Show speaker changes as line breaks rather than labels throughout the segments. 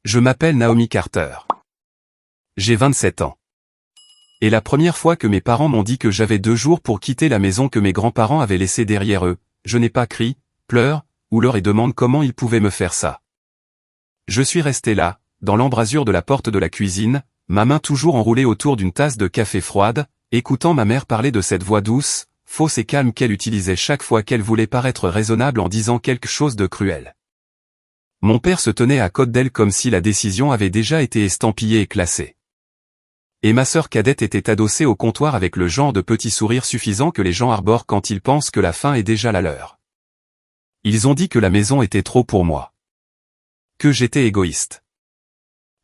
Je m'appelle Naomi Carter. J'ai 27 ans. Et la première fois que mes parents m'ont dit que j'avais 2 jours pour quitter la maison que mes grands-parents avaient laissée derrière eux, je n'ai pas crié, pleuré, ou leur et demandé comment ils pouvaient me faire ça. Je suis resté là, dans l'embrasure de la porte de la cuisine, ma main toujours enroulée autour d'une tasse de café froide, écoutant ma mère parler de cette voix douce, fausse et calme qu'elle utilisait chaque fois qu'elle voulait paraître raisonnable en disant quelque chose de cruel. Mon père se tenait à côté d'elle comme si la décision avait déjà été estampillée et classée. Et ma sœur cadette était adossée au comptoir avec le genre de petit sourire suffisant que les gens arborent quand ils pensent que la fin est déjà la leur. Ils ont dit que la maison était trop pour moi. Que j'étais égoïste.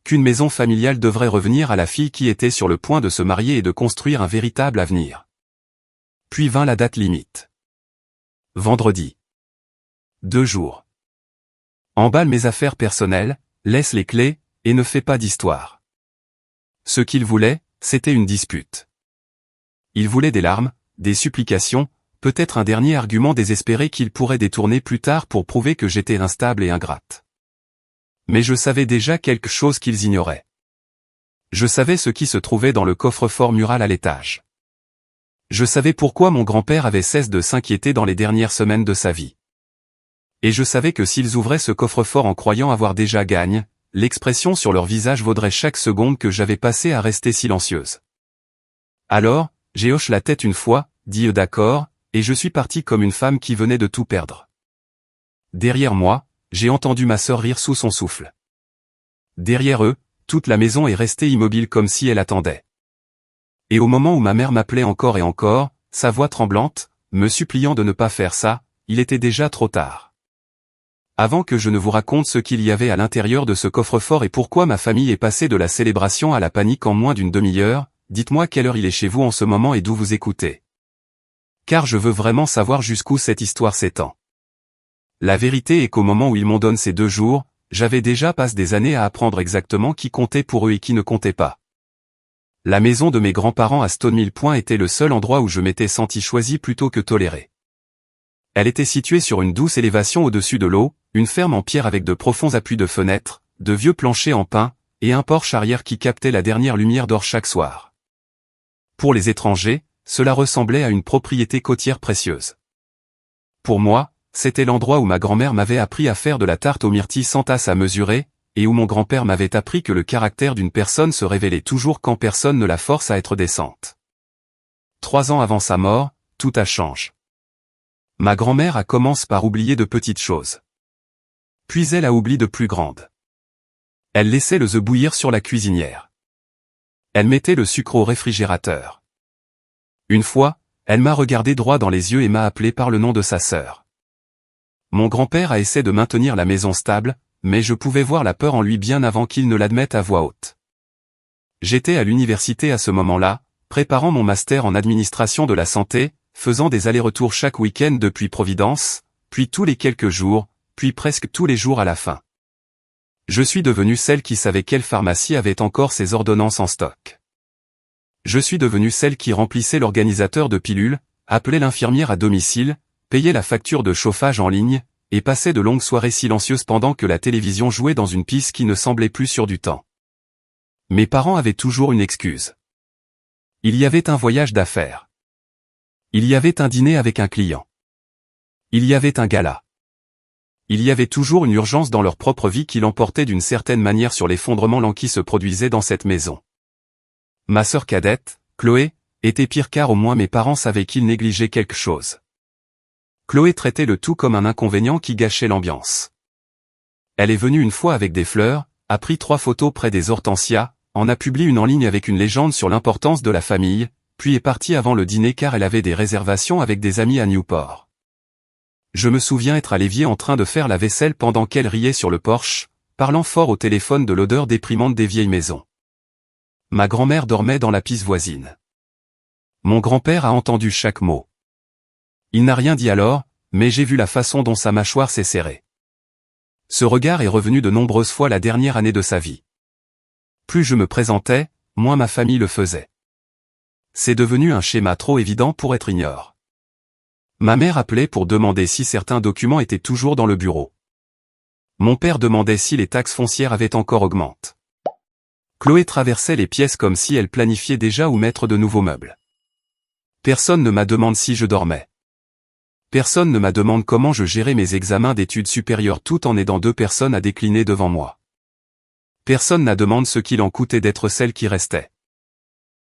Qu'une maison familiale devrait revenir à la fille qui était sur le point de se marier et de construire un véritable avenir. Puis vint la date limite. Vendredi. 2 jours. Emballe mes affaires personnelles, laisse les clés, et ne fais pas d'histoire. Ce qu'il voulait, c'était une dispute. Il voulait des larmes, des supplications, peut-être un dernier argument désespéré qu'il pourrait détourner plus tard pour prouver que j'étais instable et ingrate. Mais je savais déjà quelque chose qu'ils ignoraient. Je savais ce qui se trouvait dans le coffre-fort mural à l'étage. Je savais pourquoi mon grand-père avait cessé de s'inquiéter dans les dernières semaines de sa vie. Et je savais que s'ils ouvraient ce coffre-fort en croyant avoir déjà gagné, l'expression sur leur visage vaudrait chaque seconde que j'avais passée à rester silencieuse. Alors, j'ai hoché la tête une fois, dit d'accord, et je suis parti comme une femme qui venait de tout perdre. Derrière moi, j'ai entendu ma sœur rire sous son souffle. Derrière eux, toute la maison est restée immobile comme si elle attendait. Et au moment où ma mère m'appelait encore et encore, sa voix tremblante, me suppliant de ne pas faire ça, il était déjà trop tard. Avant que je ne vous raconte ce qu'il y avait à l'intérieur de ce coffre-fort et pourquoi ma famille est passée de la célébration à la panique en moins d'une demi-heure, dites-moi quelle heure il est chez vous en ce moment et d'où vous écoutez. Car je veux vraiment savoir jusqu'où cette histoire s'étend. La vérité est qu'au moment où ils m'ont donné ces 2 jours, j'avais déjà passé des années à apprendre exactement qui comptait pour eux et qui ne comptait pas. La maison de mes grands-parents à Stone Mill Point était le seul endroit où je m'étais senti choisi plutôt que toléré. Elle était située sur une douce élévation au-dessus de l'eau, une ferme en pierre avec de profonds appuis de fenêtres, de vieux planchers en pin, et un porche arrière qui captait la dernière lumière d'or chaque soir. Pour les étrangers, cela ressemblait à une propriété côtière précieuse. Pour moi, c'était l'endroit où ma grand-mère m'avait appris à faire de la tarte aux myrtilles sans tasse à mesurer, et où mon grand-père m'avait appris que le caractère d'une personne se révélait toujours quand personne ne la force à être décente. 3 ans avant sa mort, tout a changé. Ma grand-mère a commencé par oublier de petites choses. Puis elle a oublié de plus grandes. Elle laissait le œuf bouillir sur la cuisinière. Elle mettait le sucre au réfrigérateur. Une fois, elle m'a regardé droit dans les yeux et m'a appelé par le nom de sa sœur. Mon grand-père a essayé de maintenir la maison stable, mais je pouvais voir la peur en lui bien avant qu'il ne l'admette à voix haute. J'étais à l'université à ce moment-là, préparant mon master en administration de la santé, faisant des allers-retours chaque week-end depuis Providence, puis tous les quelques jours, puis presque tous les jours à la fin. Je suis devenue celle qui savait quelle pharmacie avait encore ses ordonnances en stock. Je suis devenue celle qui remplissait l'organisateur de pilules, appelait l'infirmière à domicile, payait la facture de chauffage en ligne, et passait de longues soirées silencieuses pendant que la télévision jouait dans une piste qui ne semblait plus sûre du temps. Mes parents avaient toujours une excuse. Il y avait un voyage d'affaires. Il y avait un dîner avec un client. Il y avait un gala. Il y avait toujours une urgence dans leur propre vie qui l'emportait d'une certaine manière sur l'effondrement lent qui se produisait dans cette maison. Ma sœur cadette, Chloé, était pire car au moins mes parents savaient qu'ils négligeaient quelque chose. Chloé traitait le tout comme un inconvénient qui gâchait l'ambiance. Elle est venue une fois avec des fleurs, a pris 3 photos près des hortensias, en a publié une en ligne avec une légende sur l'importance de la famille, puis est partie avant le dîner car elle avait des réservations avec des amis à Newport. Je me souviens être à l'évier en train de faire la vaisselle pendant qu'elle riait sur le porche, parlant fort au téléphone de l'odeur déprimante des vieilles maisons. Ma grand-mère dormait dans la pièce voisine. Mon grand-père a entendu chaque mot. Il n'a rien dit alors, mais j'ai vu la façon dont sa mâchoire s'est serrée. Ce regard est revenu de nombreuses fois la dernière année de sa vie. Plus je me présentais, moins ma famille le faisait. C'est devenu un schéma trop évident pour être ignore. Ma mère appelait pour demander si certains documents étaient toujours dans le bureau. Mon père demandait si les taxes foncières avaient encore augmenté. Chloé traversait les pièces comme si elle planifiait déjà où mettre de nouveaux meubles. Personne ne m'a demandé si je dormais. Personne ne m'a demandé comment je gérais mes examens d'études supérieures tout en aidant 2 personnes à décliner devant moi. Personne n'a demandé ce qu'il en coûtait d'être celle qui restait.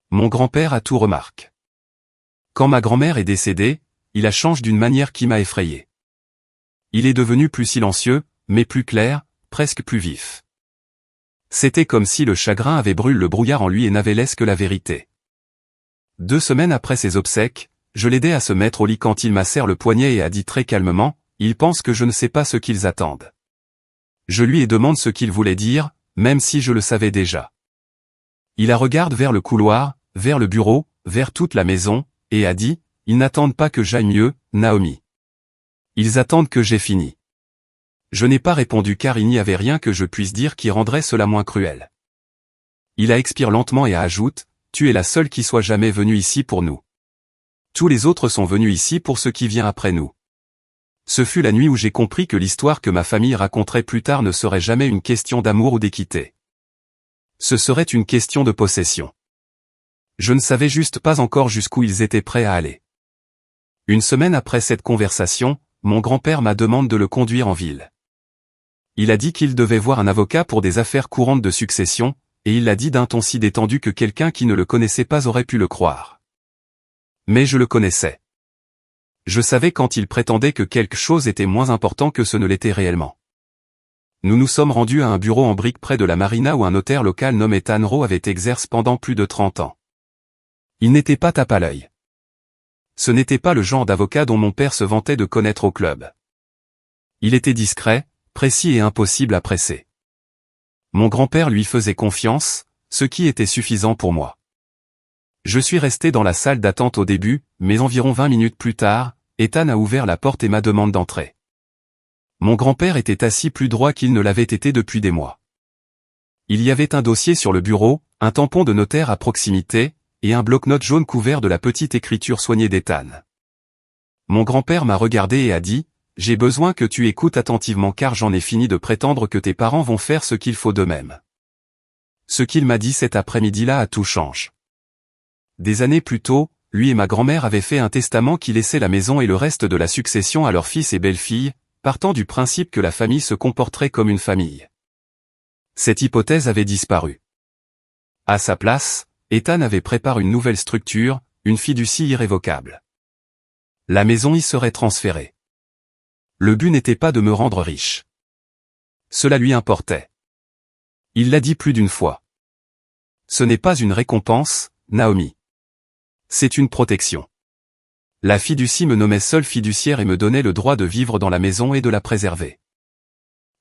Mon grand-père a tout remarqué. Quand ma grand-mère est décédée, il a changé d'une manière qui m'a effrayé. Il est devenu plus silencieux, mais plus clair, presque plus vif. C'était comme si le chagrin avait brûlé le brouillard en lui et n'avait laissé que la vérité. 2 semaines après ses obsèques, je l'aidai à se mettre au lit quand il m'a serré le poignet et a dit très calmement, « Ils pensent que je ne sais pas ce qu'ils attendent. » Je lui ai demandé ce qu'il voulait dire, même si je le savais déjà. Il a regardé vers le couloir, vers le bureau, vers toute la maison, et a dit, « Ils n'attendent pas que j'aille mieux, Naomi. Ils attendent que j'ai fini. » Je n'ai pas répondu car il n'y avait rien que je puisse dire qui rendrait cela moins cruel. Il a expiré lentement et a ajouté, « Tu es la seule qui soit jamais venue ici pour nous. Tous les autres sont venus ici pour ce qui vient après nous. » Ce fut la nuit où j'ai compris que l'histoire que ma famille raconterait plus tard ne serait jamais une question d'amour ou d'équité. Ce serait une question de possession. Je ne savais juste pas encore jusqu'où ils étaient prêts à aller. Une semaine après cette conversation, mon grand-père m'a demandé de le conduire en ville. Il a dit qu'il devait voir un avocat pour des affaires courantes de succession, et il l'a dit d'un ton si détendu que quelqu'un qui ne le connaissait pas aurait pu le croire. Mais je le connaissais. Je savais quand il prétendait que quelque chose était moins important que ce ne l'était réellement. Nous nous sommes rendus à un bureau en briques près de la marina où un notaire local nommé Ethan Rowe avait exercé pendant plus de 30 ans. Il n'était pas tape à l'œil. Ce n'était pas le genre d'avocat dont mon père se vantait de connaître au club. Il était discret, précis et impossible à presser. Mon grand-père lui faisait confiance, ce qui était suffisant pour moi. Je suis resté dans la salle d'attente au début, mais environ 20 minutes plus tard, Ethan a ouvert la porte et m'a demandé d'entrer. Mon grand-père était assis plus droit qu'il ne l'avait été depuis des mois. Il y avait un dossier sur le bureau, un tampon de notaire à proximité, et un bloc-notes jaune couvert de la petite écriture soignée d'Ethan. Mon grand-père m'a regardé et a dit, « J'ai besoin que tu écoutes attentivement car j'en ai fini de prétendre que tes parents vont faire ce qu'il faut d'eux-mêmes. » Ce qu'il m'a dit cet après-midi-là a tout changé. Des années plus tôt, lui et ma grand-mère avaient fait un testament qui laissait la maison et le reste de la succession à leurs fils et belle-filles, partant du principe que la famille se comporterait comme une famille. Cette hypothèse avait disparu. À sa place, Ethan avait préparé une nouvelle structure, une fiducie irrévocable. La maison y serait transférée. Le but n'était pas de me rendre riche. Cela lui importait. Il l'a dit plus d'une fois. Ce n'est pas une récompense, Naomi. C'est une protection. La fiducie me nommait seule fiduciaire et me donnait le droit de vivre dans la maison et de la préserver.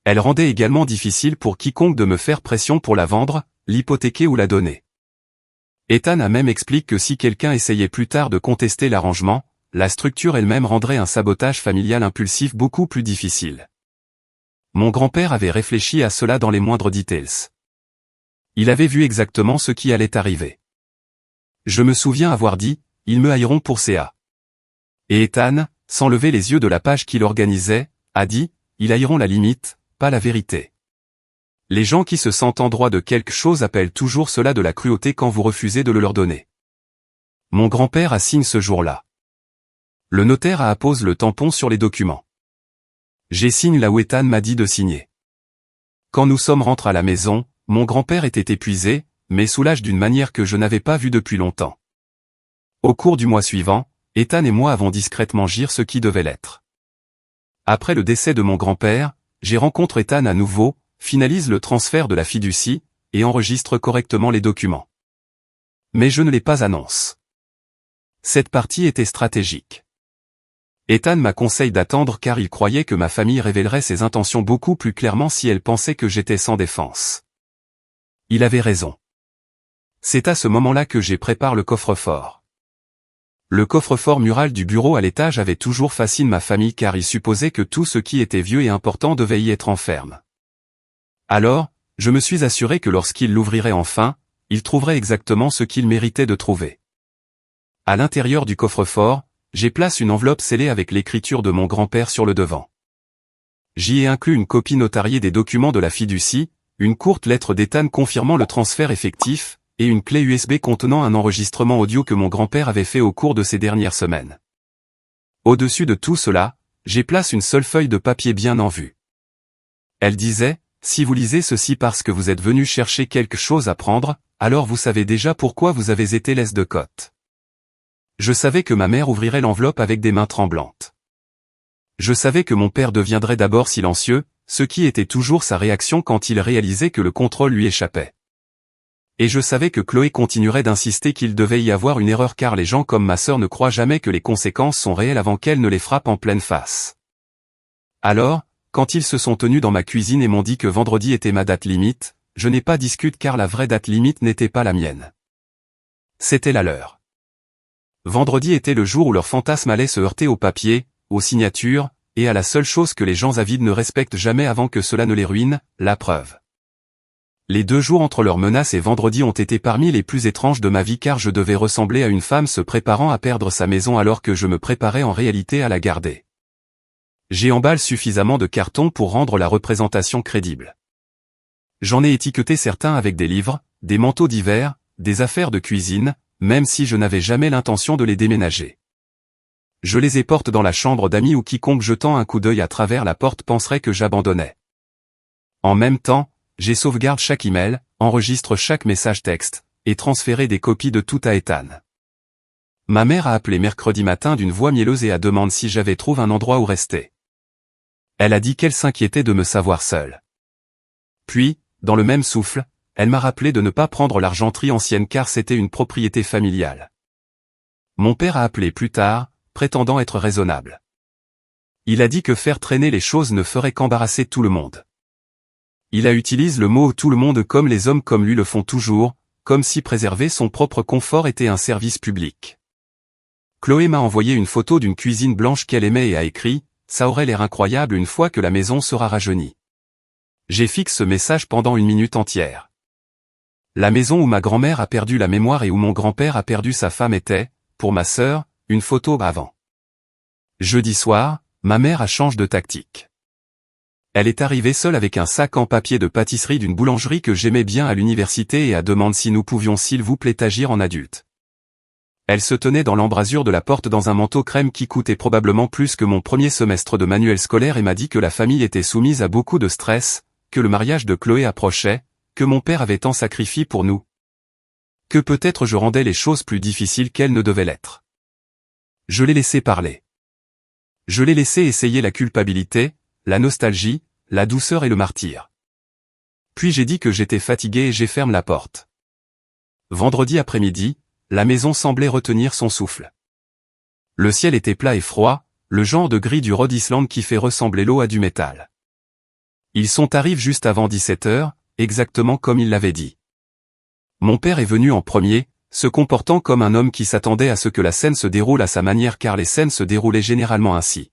Elle rendait également difficile pour quiconque de me faire pression pour la vendre, l'hypothéquer ou la donner. Ethan a même expliqué que si quelqu'un essayait plus tard de contester l'arrangement, la structure elle-même rendrait un sabotage familial impulsif beaucoup plus difficile. Mon grand-père avait réfléchi à cela dans les moindres details. Il avait vu exactement ce qui allait arriver. Je me souviens avoir dit, ils me haïront pour CA. Et Ethan, sans lever les yeux de la page qu'il organisait, a dit, ils haïront la limite, pas la vérité. Les gens qui se sentent en droit de quelque chose appellent toujours cela de la cruauté quand vous refusez de le leur donner. Mon grand-père a signé ce jour-là. Le notaire a apposé le tampon sur les documents. J'ai signé là où Ethan m'a dit de signer. Quand nous sommes rentrés à la maison, mon grand-père était épuisé, mais soulagé d'une manière que je n'avais pas vue depuis longtemps. Au cours du mois suivant, Ethan et moi avons discrètement géré ce qui devait l'être. Après le décès de mon grand-père, j'ai rencontré Ethan à nouveau, finalise le transfert de la fiducie, et enregistre correctement les documents. Mais je ne l'ai pas annoncé. Cette partie était stratégique. Ethan m'a conseillé d'attendre car il croyait que ma famille révélerait ses intentions beaucoup plus clairement si elle pensait que j'étais sans défense. Il avait raison. C'est à ce moment-là que j'ai préparé le coffre-fort. Le coffre-fort mural du bureau à l'étage avait toujours fasciné ma famille car il supposait que tout ce qui était vieux et important devait y être enfermé. Alors, je me suis assuré que lorsqu'il l'ouvrirait enfin, il trouverait exactement ce qu'il méritait de trouver. À l'intérieur du coffre-fort, j'ai placé une enveloppe scellée avec l'écriture de mon grand-père sur le devant. J'y ai inclus une copie notariée des documents de la fiducie, une courte lettre d'Ethan confirmant le transfert effectif, et une clé USB contenant un enregistrement audio que mon grand-père avait fait au cours de ces dernières semaines. Au-dessus de tout cela, j'ai placé une seule feuille de papier bien en vue. Elle disait, si vous lisez ceci parce que vous êtes venu chercher quelque chose à prendre, alors vous savez déjà pourquoi vous avez été laisse de côte. Je savais que ma mère ouvrirait l'enveloppe avec des mains tremblantes. Je savais que mon père deviendrait d'abord silencieux, ce qui était toujours sa réaction quand il réalisait que le contrôle lui échappait. Et je savais que Chloé continuerait d'insister qu'il devait y avoir une erreur car les gens comme ma sœur ne croient jamais que les conséquences sont réelles avant qu'elles ne les frappent en pleine face. Alors, quand ils se sont tenus dans ma cuisine et m'ont dit que vendredi était ma date limite, je n'ai pas discuté car la vraie date limite n'était pas la mienne. C'était la leur. Vendredi était le jour où leur fantasme allait se heurter au papier, aux signatures, et à la seule chose que les gens avides ne respectent jamais avant que cela ne les ruine, la preuve. Les 2 jours entre leurs menaces et vendredi ont été parmi les plus étranges de ma vie car je devais ressembler à une femme se préparant à perdre sa maison alors que je me préparais en réalité à la garder. J'ai emballé suffisamment de carton pour rendre la représentation crédible. J'en ai étiqueté certains avec des livres, des manteaux d'hiver, des affaires de cuisine, même si je n'avais jamais l'intention de les déménager. Je les éporte dans la chambre d'amis où quiconque jetant un coup d'œil à travers la porte penserait que j'abandonnais. En même temps, j'ai sauvegardé chaque email, enregistre chaque message texte, et transféré des copies de tout à Ethan. Ma mère a appelé mercredi matin d'une voix mielleuse et a demandé si j'avais trouvé un endroit où rester. Elle a dit qu'elle s'inquiétait de me savoir seule. Puis, dans le même souffle, elle m'a rappelé de ne pas prendre l'argenterie ancienne car c'était une propriété familiale. Mon père a appelé plus tard, prétendant être raisonnable. Il a dit que faire traîner les choses ne ferait qu'embarrasser tout le monde. Il a utilisé le mot « tout le monde » comme les hommes comme lui le font toujours, comme si préserver son propre confort était un service public. Chloé m'a envoyé une photo d'une cuisine blanche qu'elle aimait et a écrit « Ça aurait l'air incroyable une fois que la maison sera rajeunie ». J'ai fixé ce message pendant 1 minute entière. La maison où ma grand-mère a perdu la mémoire et où mon grand-père a perdu sa femme était, pour ma sœur, une photo avant. Jeudi soir, ma mère a changé de tactique. Elle est arrivée seule avec un sac en papier de pâtisserie d'une boulangerie que j'aimais bien à l'université et a demandé si nous pouvions s'il vous plaît agir en adulte. Elle se tenait dans l'embrasure de la porte dans un manteau crème qui coûtait probablement plus que mon premier semestre de manuel scolaire et m'a dit que la famille était soumise à beaucoup de stress, que le mariage de Chloé approchait, que mon père avait tant sacrifié pour nous. Que peut-être je rendais les choses plus difficiles qu'elles ne devaient l'être. Je l'ai laissé parler. Je l'ai laissé essayer la culpabilité, la nostalgie, la douceur et le martyre. Puis j'ai dit que j'étais fatigué et j'ai fermé la porte. Vendredi après-midi, la maison semblait retenir son souffle. Le ciel était plat et froid, le genre de gris du Rhode Island qui fait ressembler l'eau à du métal. Ils sont arrivés juste avant 17h, exactement comme il l'avait dit. Mon père est venu en premier, se comportant comme un homme qui s'attendait à ce que la scène se déroule à sa manière car les scènes se déroulaient généralement ainsi.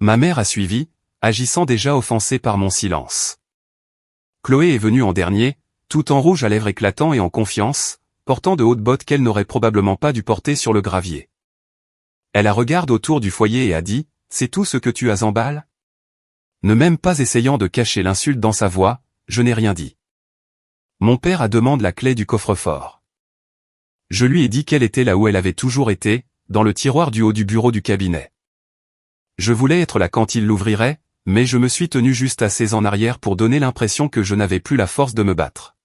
Ma mère a suivi, agissant déjà offensée par mon silence. Chloé est venue en dernier, tout en rouge à lèvres éclatant et en confiance, portant de hautes bottes qu'elle n'aurait probablement pas dû porter sur le gravier. Elle a regardé autour du foyer et a dit, « C'est tout ce que tu as en balle ?» Ne même pas essayant de cacher l'insulte dans sa voix, je n'ai rien dit. Mon père a demandé la clé du coffre-fort. Je lui ai dit qu'elle était là où elle avait toujours été, dans le tiroir du haut du bureau du cabinet. Je voulais être là quand il l'ouvrirait, mais je me suis tenu juste assez en arrière pour donner l'impression que je n'avais plus la force de me battre.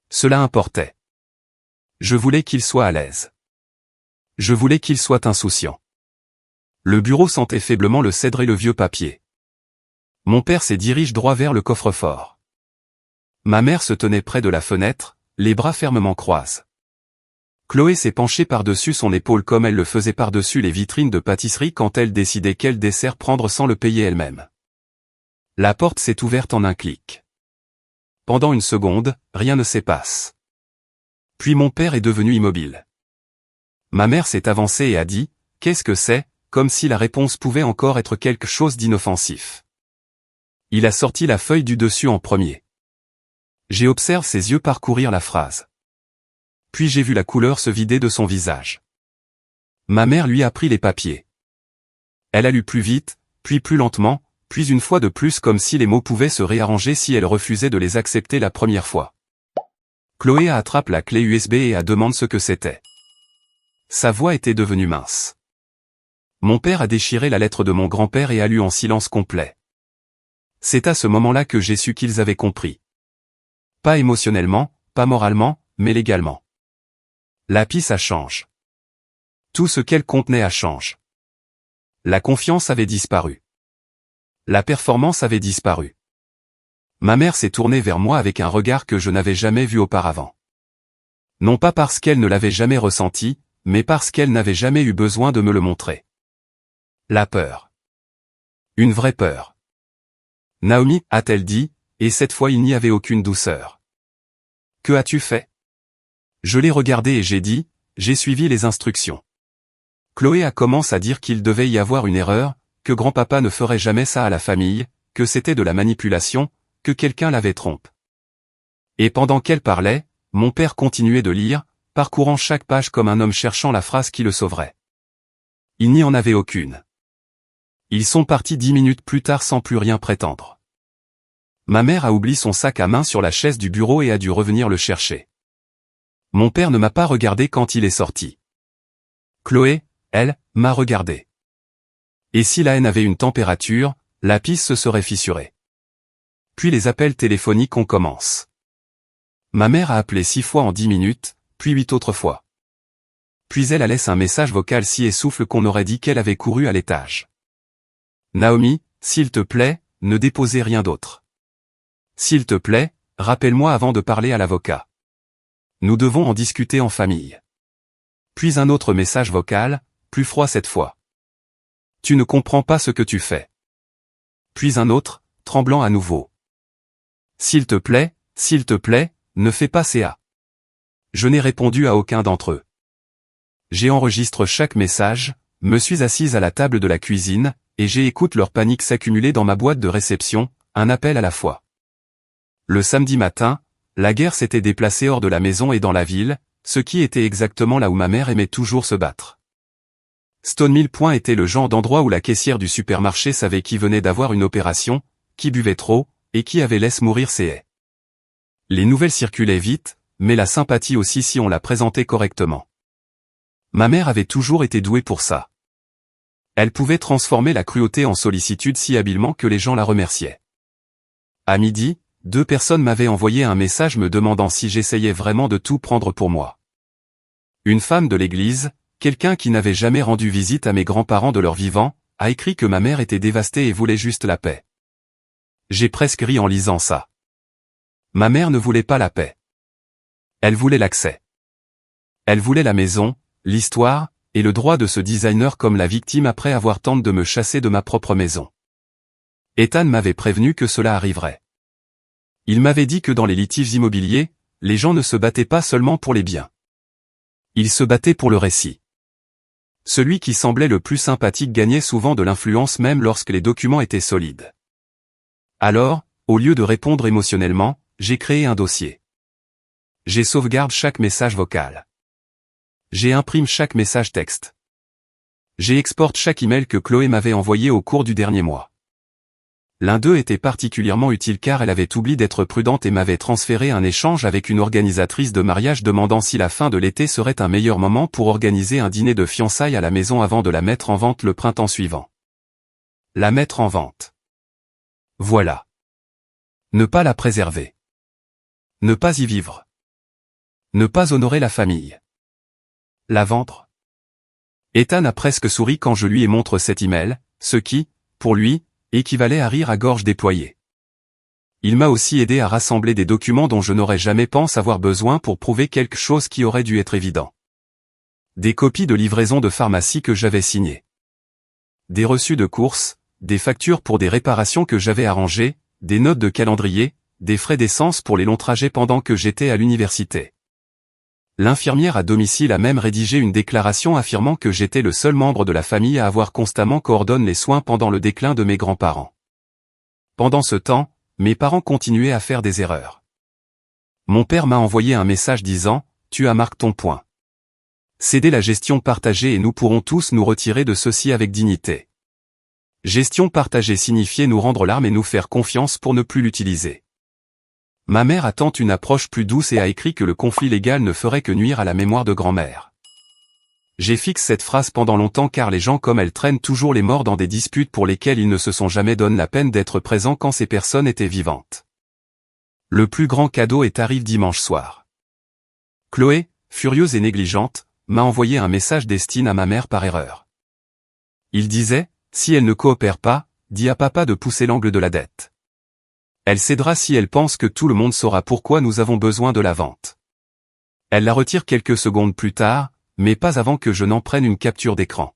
Cela importait. Je voulais qu'il soit à l'aise. Je voulais qu'il soit insouciant. Le bureau sentait faiblement le cèdre et le vieux papier. Mon père s'est dirigé droit vers le coffre-fort. Ma mère se tenait près de la fenêtre, les bras fermement croisés. Chloé s'est penchée par-dessus son épaule comme elle le faisait par-dessus les vitrines de pâtisserie quand elle décidait quel dessert prendre sans le payer elle-même. La porte s'est ouverte en un clic. Pendant 1 seconde, rien ne s'est passé. Puis mon père est devenu immobile. Ma mère s'est avancée et a dit, « Qu'est-ce que c'est ?» comme si la réponse pouvait encore être quelque chose d'inoffensif. Il a sorti la feuille du dessus en premier. J'ai observé ses yeux parcourir la phrase. Puis j'ai vu la couleur se vider de son visage. Ma mère lui a pris les papiers. Elle a lu plus vite, puis plus lentement, Puis une fois de plus comme si les mots pouvaient se réarranger si elle refusait de les accepter la première fois. Chloé attrape la clé USB et demande ce que c'était. Sa voix était devenue mince. Mon père a déchiré la lettre de mon grand-père et a lu en silence complet. C'est à ce moment-là que j'ai su qu'ils avaient compris. Pas émotionnellement, pas moralement, mais légalement. La pisse a changé. Tout ce qu'elle contenait a changé. La confiance avait disparu. La performance avait disparu. Ma mère s'est tournée vers moi avec un regard que je n'avais jamais vu auparavant. Non pas parce qu'elle ne l'avait jamais ressenti, mais parce qu'elle n'avait jamais eu besoin de me le montrer. La peur. Une vraie peur. Naomi, a-t-elle dit, et cette fois il n'y avait aucune douceur. Que as-tu fait? Je l'ai regardé et j'ai dit, j'ai suivi les instructions. Chloé a commencé à dire qu'il devait y avoir une erreur, que grand-papa ne ferait jamais ça à la famille, que c'était de la manipulation, que quelqu'un l'avait trompé. Et pendant qu'elle parlait, mon père continuait de lire, parcourant chaque page comme un homme cherchant la phrase qui le sauverait. Il n'y en avait aucune. Ils sont partis 10 minutes plus tard sans plus rien prétendre. Ma mère a oublié son sac à main sur la chaise du bureau et a dû revenir le chercher. Mon père ne m'a pas regardé quand il est sorti. Chloé, elle, m'a regardé. Et si la haine avait une température, la pisse se serait fissurée. Puis les appels téléphoniques ont commencé. Ma mère a appelé 6 fois en 10 minutes, puis 8 autres fois. Puis elle a laissé un message vocal si essouffle qu'on aurait dit qu'elle avait couru à l'étage. Naomi, s'il te plaît, ne déposez rien d'autre. S'il te plaît, rappelle-moi avant de parler à l'avocat. Nous devons en discuter en famille. Puis un autre message vocal, plus froid cette fois. Tu ne comprends pas ce que tu fais. Puis un autre, tremblant à nouveau. S'il te plaît, ne fais pas CA. Je n'ai répondu à aucun d'entre eux. J'ai enregistré chaque message, me suis assise à la table de la cuisine, et j'ai écouté leur panique s'accumuler dans ma boîte de réception, un appel à la fois. Le samedi matin, la guerre s'était déplacée hors de la maison et dans la ville, ce qui était exactement là où ma mère aimait toujours se battre. Stonemill Point était le genre d'endroit où la caissière du supermarché savait qui venait d'avoir une opération, qui buvait trop, et qui avait laissé mourir ses haies. Les nouvelles circulaient vite, mais la sympathie aussi si on la présentait correctement. Ma mère avait toujours été douée pour ça. Elle pouvait transformer la cruauté en sollicitude si habilement que les gens la remerciaient. À midi, 2 personnes m'avaient envoyé un message me demandant si j'essayais vraiment de tout prendre pour moi. Une femme de l'église, quelqu'un qui n'avait jamais rendu visite à mes grands-parents de leur vivant, a écrit que ma mère était dévastée et voulait juste la paix. J'ai presque ri en lisant ça. Ma mère ne voulait pas la paix. Elle voulait l'accès. Elle voulait la maison, l'histoire, et le droit de ce designer comme la victime après avoir tenté de me chasser de ma propre maison. Ethan m'avait prévenu que cela arriverait. Il m'avait dit que dans les litiges immobiliers, les gens ne se battaient pas seulement pour les biens. Ils se battaient pour le récit. Celui qui semblait le plus sympathique gagnait souvent de l'influence même lorsque les documents étaient solides. Alors, au lieu de répondre émotionnellement, j'ai créé un dossier. J'ai sauvegardé chaque message vocal. J'ai imprimé chaque message texte. J'ai exporté chaque email que Chloé m'avait envoyé au cours du dernier mois. L'un d'eux était particulièrement utile car elle avait oublié d'être prudente et m'avait transféré un échange avec une organisatrice de mariage demandant si la fin de l'été serait un meilleur moment pour organiser un dîner de fiançailles à la maison avant de la mettre en vente le printemps suivant. La mettre en vente. Voilà. Ne pas la préserver. Ne pas y vivre. Ne pas honorer la famille. La vendre. Ethan a presque souri quand je lui ai montré cet email, ce qui, pour lui, équivalait à rire à gorge déployée. Il m'a aussi aidé à rassembler des documents dont je n'aurais jamais pensé avoir besoin pour prouver quelque chose qui aurait dû être évident. Des copies de livraison de pharmacie que j'avais signées. Des reçus de courses, des factures pour des réparations que j'avais arrangées, des notes de calendrier, des frais d'essence pour les longs trajets pendant que j'étais à l'université. L'infirmière à domicile a même rédigé une déclaration affirmant que j'étais le seul membre de la famille à avoir constamment coordonné les soins pendant le déclin de mes grands-parents. Pendant ce temps, mes parents continuaient à faire des erreurs. Mon père m'a envoyé un message disant « Tu as marqué ton point. Cédez la gestion partagée et nous pourrons tous nous retirer de ceci avec dignité. » Gestion partagée signifiait nous rendre l'arme et nous faire confiance pour ne plus l'utiliser. Ma mère attend une approche plus douce et a écrit que le conflit légal ne ferait que nuire à la mémoire de grand-mère. J'ai fixé cette phrase pendant longtemps car les gens comme elle traînent toujours les morts dans des disputes pour lesquelles ils ne se sont jamais donné la peine d'être présents quand ces personnes étaient vivantes. Le plus grand cadeau arrive dimanche soir. Chloé, furieuse et négligente, m'a envoyé un message destiné à ma mère par erreur. Il disait, si elle ne coopère pas, dis à papa de pousser l'angle de la dette. Elle cédera si elle pense que tout le monde saura pourquoi nous avons besoin de la vente. Elle la retire quelques secondes plus tard, mais pas avant que je n'en prenne une capture d'écran.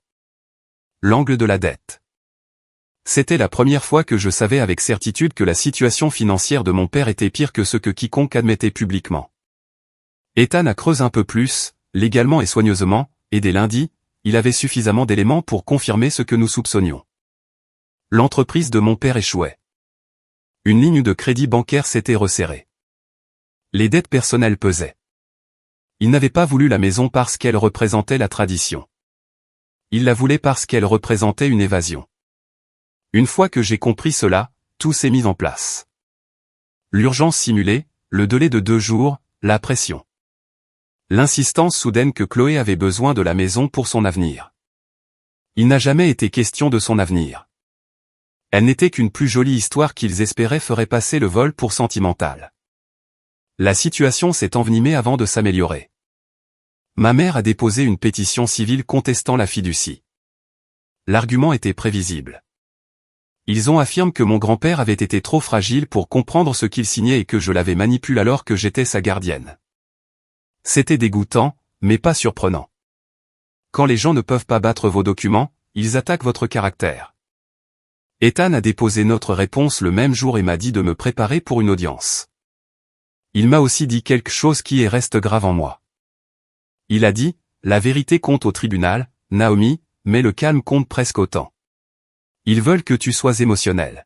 L'angle de la dette. C'était la première fois que je savais avec certitude que la situation financière de mon père était pire que ce que quiconque admettait publiquement. Ethan a creusé un peu plus, légalement et soigneusement, et dès lundi, il avait suffisamment d'éléments pour confirmer ce que nous soupçonnions. L'entreprise de mon père échouait. Une ligne de crédit bancaire s'était resserrée. Les dettes personnelles pesaient. Il n'avait pas voulu la maison parce qu'elle représentait la tradition. Il la voulait parce qu'elle représentait une évasion. Une fois que j'ai compris cela, tout s'est mis en place. L'urgence simulée, le délai de 2 jours, la pression. L'insistance soudaine que Chloé avait besoin de la maison pour son avenir. Il n'a jamais été question de son avenir. Elle n'était qu'une plus jolie histoire qu'ils espéraient ferait passer le vol pour sentimental. La situation s'est envenimée avant de s'améliorer. Ma mère a déposé une pétition civile contestant la fiducie. L'argument était prévisible. Ils ont affirmé que mon grand-père avait été trop fragile pour comprendre ce qu'il signait et que je l'avais manipulé alors que j'étais sa gardienne. C'était dégoûtant, mais pas surprenant. Quand les gens ne peuvent pas battre vos documents, ils attaquent votre caractère. Ethan a déposé notre réponse le même jour et m'a dit de me préparer pour une audience. Il m'a aussi dit quelque chose qui reste grave en moi. Il a dit, la vérité compte au tribunal, Naomi, mais le calme compte presque autant. Ils veulent que tu sois émotionnel.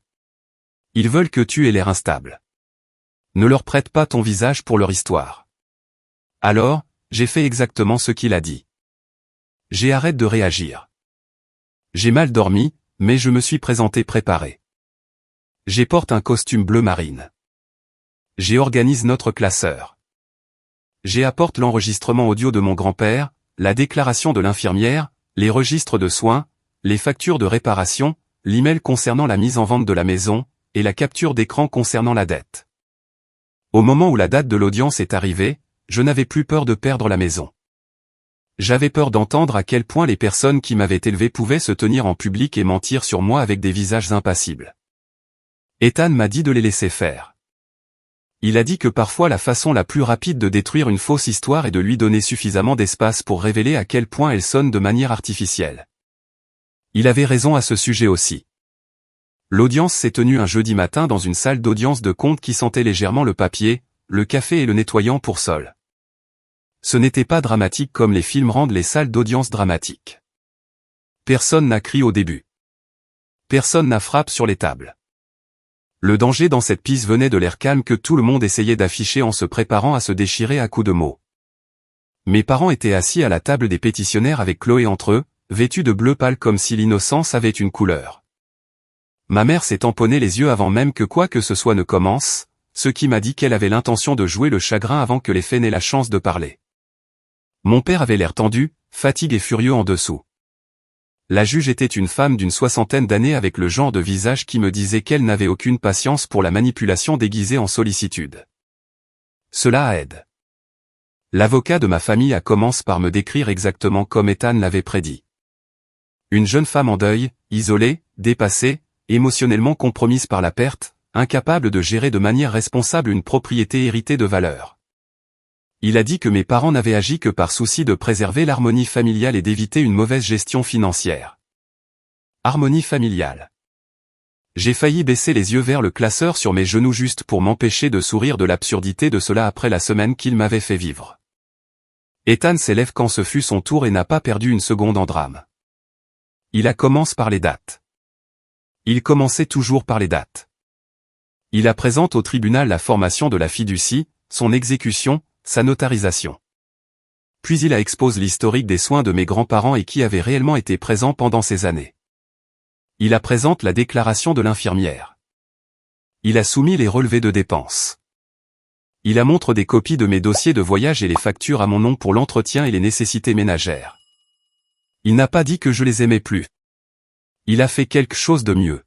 Ils veulent que tu aies l'air instable. Ne leur prête pas ton visage pour leur histoire. Alors, j'ai fait exactement ce qu'il a dit. J'ai arrêté de réagir. J'ai mal dormi, mais je me suis présenté préparé. J'ai porté un costume bleu marine. J'ai organisé notre classeur. J'ai apporté l'enregistrement audio de mon grand-père, la déclaration de l'infirmière, les registres de soins, les factures de réparation, l'email concernant la mise en vente de la maison, et la capture d'écran concernant la dette. Au moment où la date de l'audience est arrivée, je n'avais plus peur de perdre la maison. J'avais peur d'entendre à quel point les personnes qui m'avaient élevé pouvaient se tenir en public et mentir sur moi avec des visages impassibles. Ethan m'a dit de les laisser faire. Il a dit que parfois la façon la plus rapide de détruire une fausse histoire est de lui donner suffisamment d'espace pour révéler à quel point elle sonne de manière artificielle. Il avait raison à ce sujet aussi. L'audience s'est tenue un jeudi matin dans une salle d'audience de compte qui sentait légèrement le papier, le café et le nettoyant pour sol. Ce n'était pas dramatique comme les films rendent les salles d'audience dramatiques. Personne n'a crié au début. Personne n'a frappé sur les tables. Le danger dans cette pièce venait de l'air calme que tout le monde essayait d'afficher en se préparant à se déchirer à coups de mots. Mes parents étaient assis à la table des pétitionnaires avec Chloé entre eux, vêtus de bleu pâle comme si l'innocence avait une couleur. Ma mère s'est tamponnée les yeux avant même que quoi que ce soit ne commence, ce qui m'a dit qu'elle avait l'intention de jouer le chagrin avant que les faits n'aient la chance de parler. Mon père avait l'air tendu, fatigué et furieux en dessous. La juge était une femme d'une 60aine d'années avec le genre de visage qui me disait qu'elle n'avait aucune patience pour la manipulation déguisée en sollicitude. Cela aide. L'avocat de ma famille a commencé par me décrire exactement comme Ethan l'avait prédit. Une jeune femme en deuil, isolée, dépassée, émotionnellement compromise par la perte, incapable de gérer de manière responsable une propriété héritée de valeur. Il a dit que mes parents n'avaient agi que par souci de préserver l'harmonie familiale et d'éviter une mauvaise gestion financière. Harmonie familiale. J'ai failli baisser les yeux vers le classeur sur mes genoux juste pour m'empêcher de sourire de l'absurdité de cela après la semaine qu'il m'avait fait vivre. Ethan s'élève quand ce fut son tour et n'a pas perdu une seconde en drame. Il a commencé par les dates. Il commençait toujours par les dates. Il a présenté au tribunal la formation de la fiducie, son exécution, sa notarisation. Puis il a exposé l'historique des soins de mes grands-parents et qui avaient réellement été présents pendant ces années. Il a présente la déclaration de l'infirmière. Il a soumis les relevés de dépenses. Il a montre des copies de mes dossiers de voyage et les factures à mon nom pour l'entretien et les nécessités ménagères. Il n'a pas dit que je les aimais plus. Il a fait quelque chose de mieux.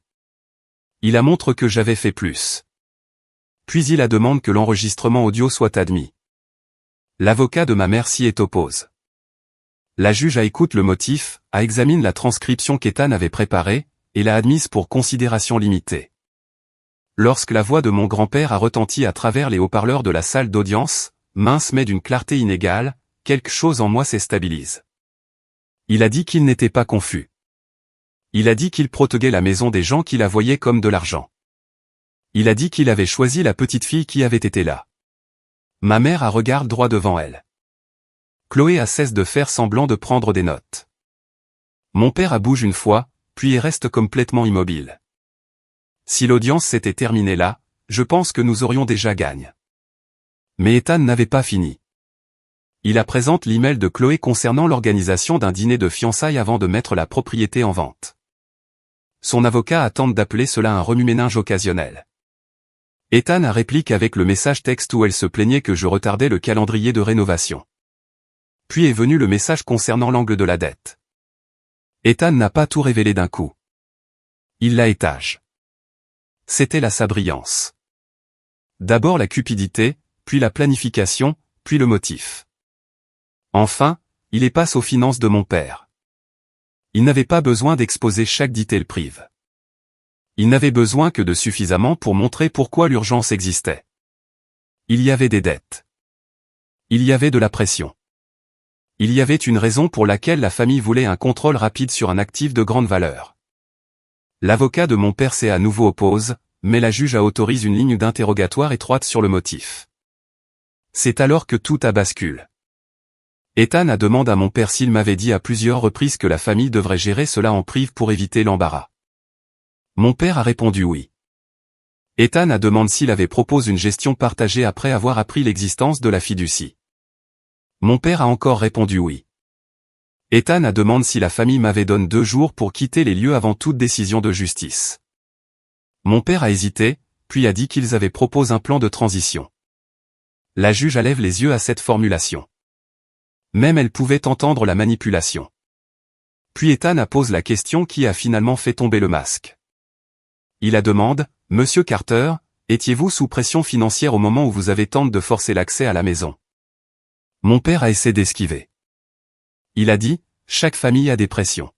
Il a montre que j'avais fait plus. Puis il a demandé que l'enregistrement audio soit admis. L'avocat de ma mère s'y est oppose. La juge a écoute le motif, a examiné la transcription qu'Ethan avait préparée, et l'a admise pour considération limitée. Lorsque la voix de mon grand-père a retenti à travers les haut-parleurs de la salle d'audience, mince mais d'une clarté inégale, quelque chose en moi s'est stabilisé. Il a dit qu'il n'était pas confus. Il a dit qu'il protégeait la maison des gens qui la voyaient comme de l'argent. Il a dit qu'il avait choisi la petite fille qui avait été là. Ma mère a regardé droit devant elle. Chloé a cessé de faire semblant de prendre des notes. Mon père a bougé une fois, puis reste complètement immobile. Si l'audience s'était terminée là, je pense que nous aurions déjà gagné. Mais Ethan n'avait pas fini. Il a présenté l'email de Chloé concernant l'organisation d'un dîner de fiançailles avant de mettre la propriété en vente. Son avocat a tenté d'appeler cela un remue-ménage occasionnel. Ethan a répliqué avec le message texte où elle se plaignait que je retardais le calendrier de rénovation. Puis est venu le message concernant l'angle de la dette. Ethan n'a pas tout révélé d'un coup. Il l'a étage. C'était la sabriance. D'abord la cupidité, puis la planification, puis le motif. Enfin, il est passe aux finances de mon père. Il n'avait pas besoin d'exposer chaque détail prive. Il n'avait besoin que de suffisamment pour montrer pourquoi l'urgence existait. Il y avait des dettes. Il y avait de la pression. Il y avait une raison pour laquelle la famille voulait un contrôle rapide sur un actif de grande valeur. L'avocat de mon père s'est à nouveau oppose, mais la juge a autorisé une ligne d'interrogatoire étroite sur le motif. C'est alors que tout a basculé. Ethan a demandé à mon père s'il m'avait dit à plusieurs reprises que la famille devrait gérer cela en prive pour éviter l'embarras. Mon père a répondu oui. Ethan a demandé s'il avait proposé une gestion partagée après avoir appris l'existence de la fiducie. Mon père a encore répondu oui. Ethan a demandé si la famille m'avait donné 2 jours pour quitter les lieux avant toute décision de justice. Mon père a hésité, puis a dit qu'ils avaient proposé un plan de transition. La juge a levé les yeux à cette formulation. Même elle pouvait entendre la manipulation. Puis Ethan a posé la question qui a finalement fait tomber le masque. Il a demandé, « Monsieur Carter, étiez-vous sous pression financière au moment où vous avez tenté de forcer l'accès à la maison ?» Mon père a essayé d'esquiver. Il a dit, chaque famille a des pressions.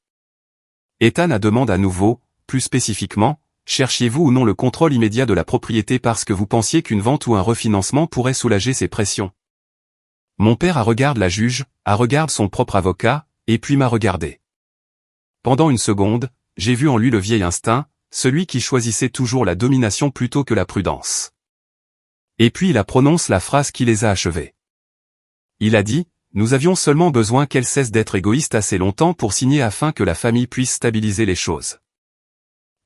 Ethan a demandé à nouveau, plus spécifiquement, cherchiez-vous ou non le contrôle immédiat de la propriété parce que vous pensiez qu'une vente ou un refinancement pourrait soulager ces pressions. Mon père a regardé la juge, a regardé son propre avocat, et puis m'a regardé. Pendant une seconde, j'ai vu en lui le vieil instinct, celui qui choisissait toujours la domination plutôt que la prudence. Et puis il a prononcé la phrase qui les a achevés. Il a dit, nous avions seulement besoin qu'elle cesse d'être égoïste assez longtemps pour signer afin que la famille puisse stabiliser les choses.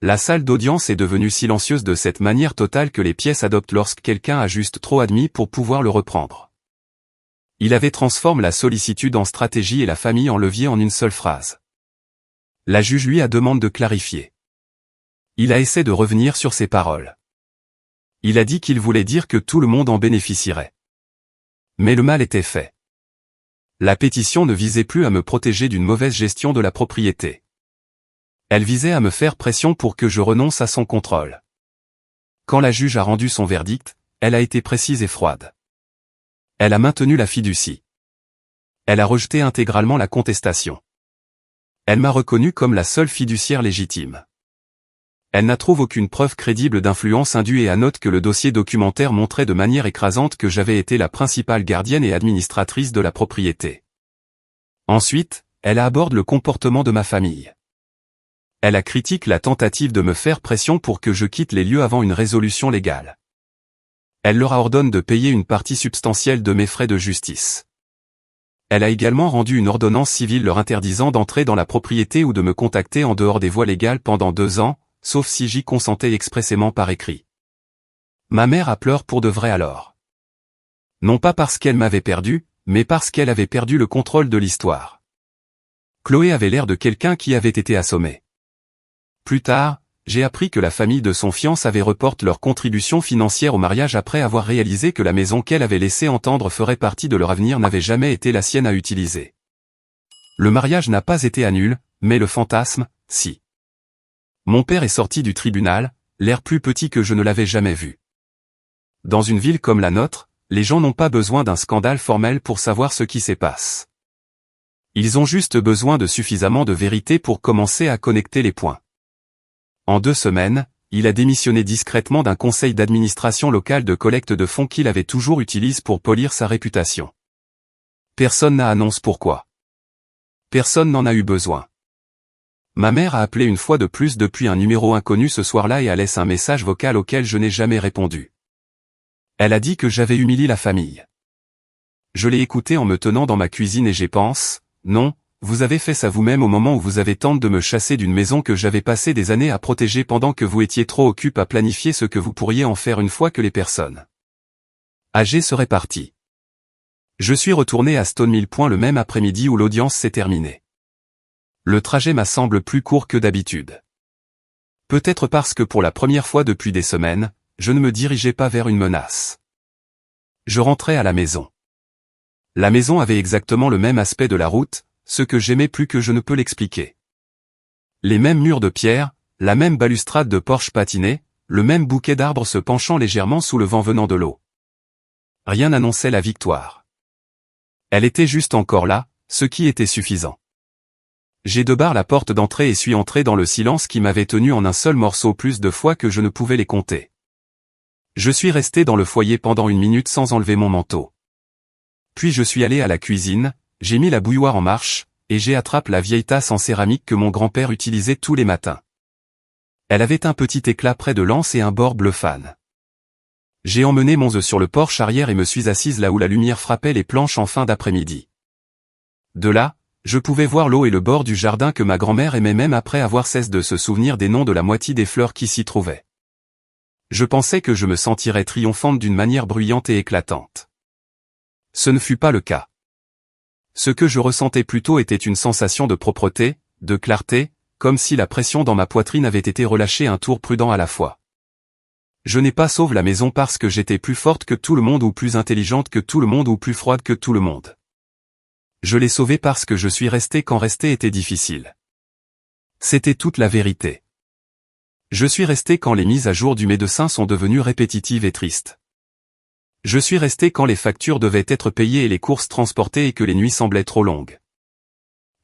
La salle d'audience est devenue silencieuse de cette manière totale que les pièces adoptent lorsque quelqu'un a juste trop admis pour pouvoir le reprendre. Il avait transformé la sollicitude en stratégie et la famille en levier en une seule phrase. La juge lui a demandé de clarifier. Il a essayé de revenir sur ses paroles. Il a dit qu'il voulait dire que tout le monde en bénéficierait. Mais le mal était fait. La pétition ne visait plus à me protéger d'une mauvaise gestion de la propriété. Elle visait à me faire pression pour que je renonce à son contrôle. Quand la juge a rendu son verdict, elle a été précise et froide. Elle a maintenu la fiducie. Elle a rejeté intégralement la contestation. Elle m'a reconnu comme la seule fiduciaire légitime. Elle n'a trouvé aucune preuve crédible d'influence indue et a noté que le dossier documentaire montrait de manière écrasante que j'avais été la principale gardienne et administratrice de la propriété. Ensuite, elle a abordé le comportement de ma famille. Elle a critiqué la tentative de me faire pression pour que je quitte les lieux avant une résolution légale. Elle leur a ordonné de payer une partie substantielle de mes frais de justice. Elle a également rendu une ordonnance civile leur interdisant d'entrer dans la propriété ou de me contacter en dehors des voies légales pendant 2 ans, sauf si j'y consentais expressément par écrit. Ma mère a pleuré pour de vrai alors. Non pas parce qu'elle m'avait perdu, mais parce qu'elle avait perdu le contrôle de l'histoire. Chloé avait l'air de quelqu'un qui avait été assommé. Plus tard, j'ai appris que la famille de son fiancé avait reporté leur contribution financière au mariage après avoir réalisé que la maison qu'elle avait laissé entendre ferait partie de leur avenir n'avait jamais été la sienne à utiliser. Le mariage n'a pas été annulé, mais le fantasme, si. Mon père est sorti du tribunal, l'air plus petit que je ne l'avais jamais vu. Dans une ville comme la nôtre, les gens n'ont pas besoin d'un scandale formel pour savoir ce qui s'y passe. Ils ont juste besoin de suffisamment de vérité pour commencer à connecter les points. En 2 semaines, il a démissionné discrètement d'un conseil d'administration local de collecte de fonds qu'il avait toujours utilisé pour polir sa réputation. Personne n'a annoncé pourquoi. Personne n'en a eu besoin. Ma mère a appelé une fois de plus depuis un numéro inconnu ce soir-là et a laissé un message vocal auquel je n'ai jamais répondu. Elle a dit que j'avais humilié la famille. Je l'ai écouté en me tenant dans ma cuisine et j'ai pensé, non, vous avez fait ça vous-même au moment où vous avez tenté de me chasser d'une maison que j'avais passé des années à protéger pendant que vous étiez trop occupé à planifier ce que vous pourriez en faire une fois que les personnes âgées seraient parties. Je suis retourné à Stone Mill Point le même après-midi où l'audience s'est terminée. Le trajet m'a semblé plus court que d'habitude. Peut-être parce que pour la première fois depuis des semaines, je ne me dirigeais pas vers une menace. Je rentrais à la maison. La maison avait exactement le même aspect de la route, ce que j'aimais plus que je ne peux l'expliquer. Les mêmes murs de pierre, la même balustrade de porche patinée, le même bouquet d'arbres se penchant légèrement sous le vent venant de l'eau. Rien n'annonçait la victoire. Elle était juste encore là, ce qui était suffisant. J'ai débarré la porte d'entrée et suis entré dans le silence qui m'avait tenu en un seul morceau plus de fois que je ne pouvais les compter. Je suis resté dans le foyer pendant 1 minute sans enlever mon manteau. Puis je suis allé à la cuisine, j'ai mis la bouilloire en marche, et j'ai attrapé la vieille tasse en céramique que mon grand-père utilisait tous les matins. Elle avait un petit éclat près de l'anse et un bord bleu fan. J'ai emmené mon œuf sur le porche arrière et me suis assise là où la lumière frappait les planches en fin d'après-midi. De là, je pouvais voir l'eau et le bord du jardin que ma grand-mère aimait même après avoir cessé de se souvenir des noms de la moitié des fleurs qui s'y trouvaient. Je pensais que je me sentirais triomphante d'une manière bruyante et éclatante. Ce ne fut pas le cas. Ce que je ressentais plutôt était une sensation de propreté, de clarté, comme si la pression dans ma poitrine avait été relâchée un tour prudent à la fois. Je n'ai pas sauvé la maison parce que j'étais plus forte que tout le monde ou plus intelligente que tout le monde ou plus froide que tout le monde. Je l'ai sauvée parce que je suis resté quand rester était difficile. C'était toute la vérité. Je suis resté quand les mises à jour du médecin sont devenues répétitives et tristes. Je suis resté quand les factures devaient être payées et les courses transportées et que les nuits semblaient trop longues.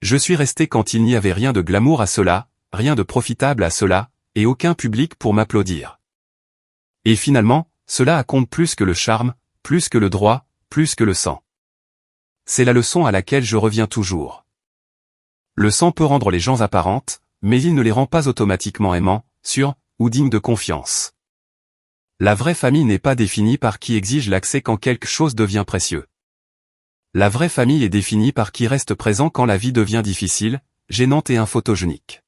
Je suis resté quand il n'y avait rien de glamour à cela, rien de profitable à cela, et aucun public pour m'applaudir. Et finalement, cela compte plus que le charme, plus que le droit, plus que le sang. C'est la leçon à laquelle je reviens toujours. Le sang peut rendre les gens apparentes, mais il ne les rend pas automatiquement aimants, sûrs, ou dignes de confiance. La vraie famille n'est pas définie par qui exige l'accès quand quelque chose devient précieux. La vraie famille est définie par qui reste présent quand la vie devient difficile, gênante et photogénique.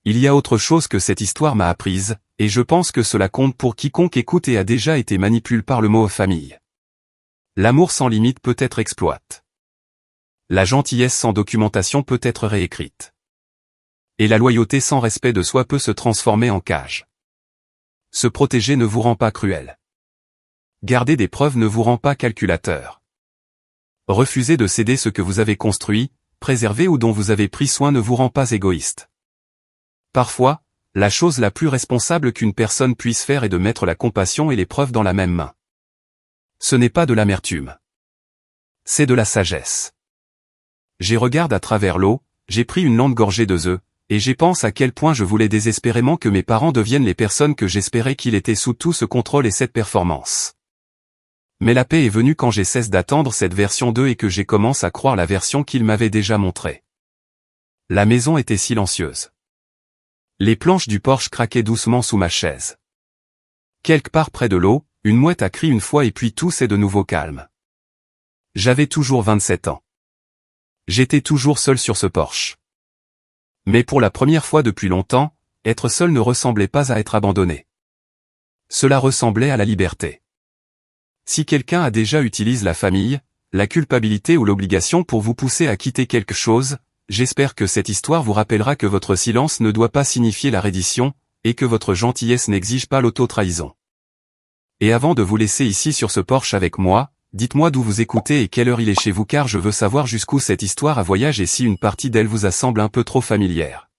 Il y a autre chose que cette histoire m'a apprise, et je pense que cela compte pour quiconque écoute et a déjà été manipulé par le mot famille. L'amour sans limite peut être exploite. La gentillesse sans documentation peut être réécrite. Et la loyauté sans respect de soi peut se transformer en cage. Se protéger ne vous rend pas cruel. Garder des preuves ne vous rend pas calculateur. Refuser de céder ce que vous avez construit, préservé ou dont vous avez pris soin ne vous rend pas égoïste. Parfois, la chose la plus responsable qu'une personne puisse faire est de mettre la compassion et les preuves dans la même main. Ce n'est pas de l'amertume. C'est de la sagesse. J'ai regardé à travers l'eau, j'ai pris une longue gorgée de œufs, et j'ai pensé à quel point je voulais désespérément que mes parents deviennent les personnes que j'espérais qu'ils étaient sous tout ce contrôle et cette performance. Mais la paix est venue quand j'ai cessé d'attendre cette version d'eux et que j'ai commencé à croire la version qu'ils m'avaient déjà montrée. La maison était silencieuse. Les planches du porche craquaient doucement sous ma chaise. Quelque part près de l'eau, une mouette a crié une fois et puis tout s'est de nouveau calme. J'avais toujours 27 ans. J'étais toujours seul sur ce porche. Mais pour la première fois depuis longtemps, être seul ne ressemblait pas à être abandonné. Cela ressemblait à la liberté. Si quelqu'un a déjà utilisé la famille, la culpabilité ou l'obligation pour vous pousser à quitter quelque chose, j'espère que cette histoire vous rappellera que votre silence ne doit pas signifier la reddition, et que votre gentillesse n'exige pas l'auto-trahison. Et avant de vous laisser ici sur ce porche avec moi, dites-moi d'où vous écoutez et quelle heure il est chez vous car je veux savoir jusqu'où cette histoire a voyage et si une partie d'elle vous a semble un peu trop familière.